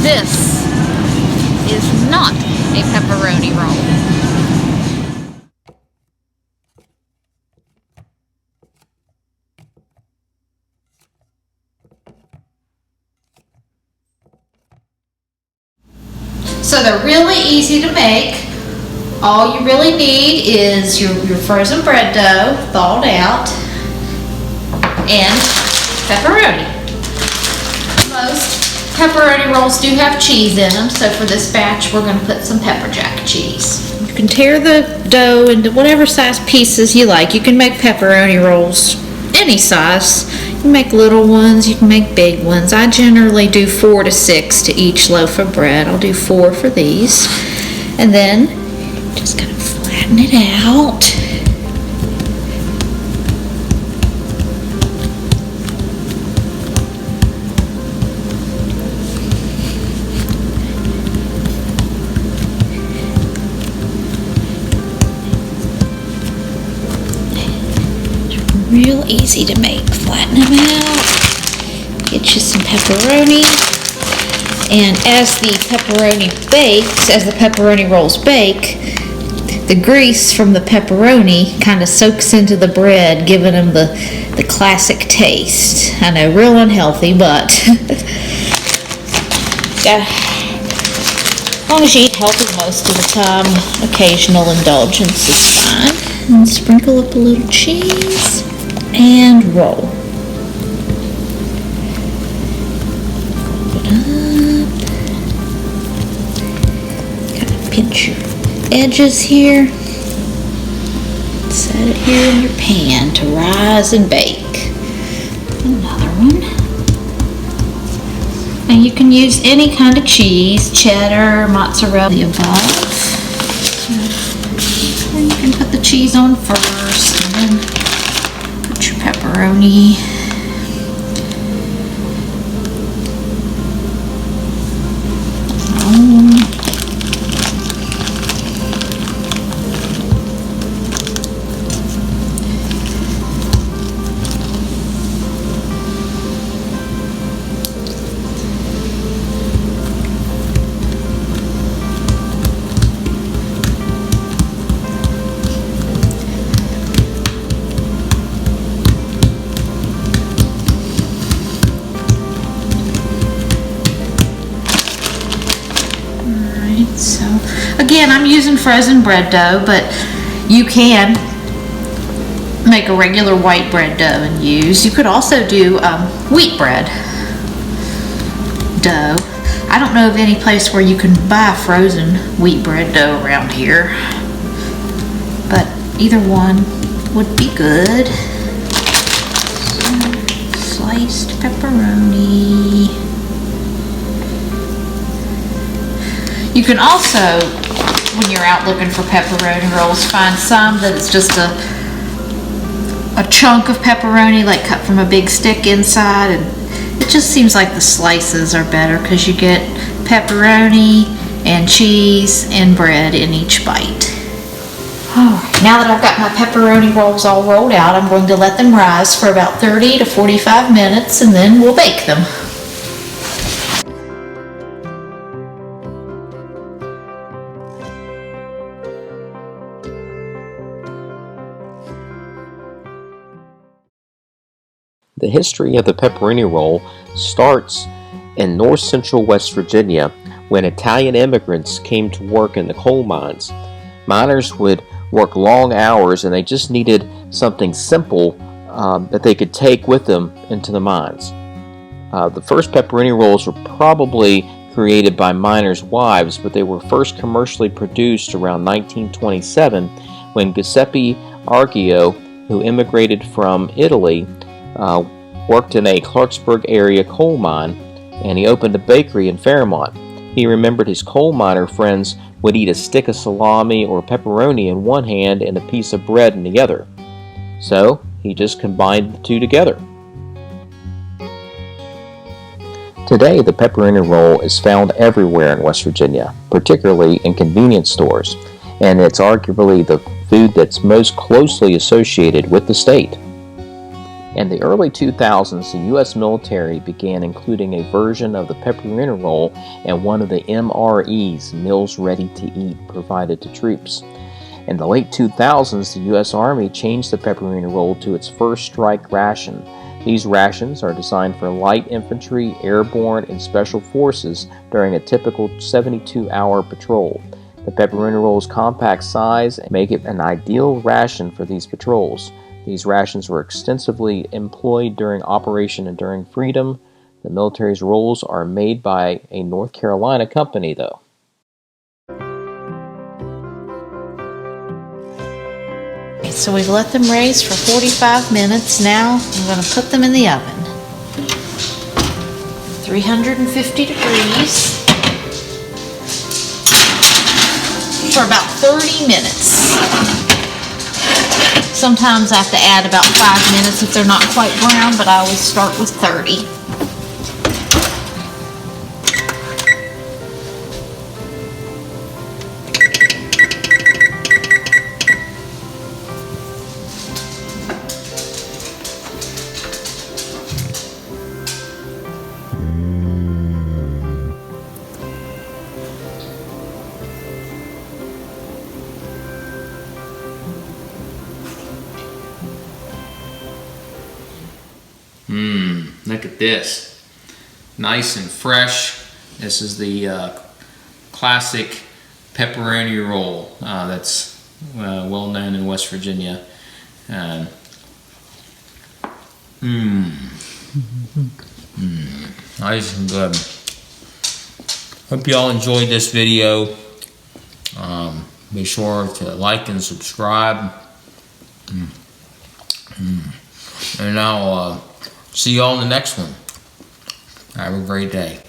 This is not a pepperoni roll. So they're really easy to make. All you really need is your frozen bread dough, thawed out, and pepperoni. Most pepperoni rolls do have cheese in them, so for this batch we're going to put some pepper jack cheese. You can tear the dough into whatever size pieces you like. You can make pepperoni rolls any size. You can make little ones, you can make big ones. I generally do 4 to 6 to each loaf of bread. I'll do 4 for these. And then just kind of flatten it out. Real easy to make. Flatten them out. Get you some pepperoni. And as the pepperoni bakes, as the pepperoni rolls bake, the grease from the pepperoni kind of soaks into the bread, giving them the classic taste. I know, real unhealthy, but as long as you eat healthy most of the time, occasional indulgence is fine. And sprinkle up a little cheese. And roll. Fold it up. Kind of pinch your edges here. Set it here in your pan to rise and bake. Another one. And you can use any kind of cheese, cheddar, mozzarella, the above. Or you can put the cheese on first and then pepperoni. So again, I'm using frozen bread dough, but you can make a regular white bread dough and use. You could also do wheat bread dough. I don't know of any place where you can buy frozen wheat bread dough around here, but either one would be good. Sliced pepperoni. You can also, when you're out looking for pepperoni rolls, find some that it's just a chunk of pepperoni, like cut from a big stick inside, and it just seems like the slices are better because you get pepperoni and cheese and bread in each bite. Now that I've got my pepperoni rolls all rolled out, I'm going to let them rise for about 30 to 45 minutes and then we'll bake them. The history of the pepperoni roll starts in north-central West Virginia when Italian immigrants came to work in the coal mines. Miners would work long hours and they just needed something simple that they could take with them into the mines. The first pepperoni rolls were probably created by miners' wives, but they were first commercially produced around 1927 when Giuseppe Argio, who immigrated from Italy, worked in a Clarksburg area coal mine, and he opened a bakery in Fairmont. He remembered his coal miner friends would eat a stick of salami or pepperoni in one hand and a piece of bread in the other. So he just combined the two together. Today, the pepperoni roll is found everywhere in West Virginia, particularly in convenience stores, and it's arguably the food that's most closely associated with the state. In the early 2000s, the U.S. military began including a version of the pepperoni roll in one of the MREs, meals ready to eat, provided to troops. In the late 2000s, the U.S. Army changed the pepperoni roll to its first strike ration. These rations are designed for light infantry, airborne, and special forces during a typical 72-hour patrol. The pepperoni roll's compact size make it an ideal ration for these patrols. These rations were extensively employed during Operation Enduring Freedom. The military's rolls are made by a North Carolina company, though. Okay, so we've let them raise for 45 minutes. Now I'm going to put them in the oven. 350 degrees for about 30 minutes. Sometimes I have to add about 5 minutes if they're not quite brown, but I always start with 30. Look at this. Nice and fresh. This is the classic pepperoni roll that's well known in West Virginia. Nice and good. Hope you all enjoyed this video. Be sure to like and subscribe. And I'll see you all in the next one. Have a great day.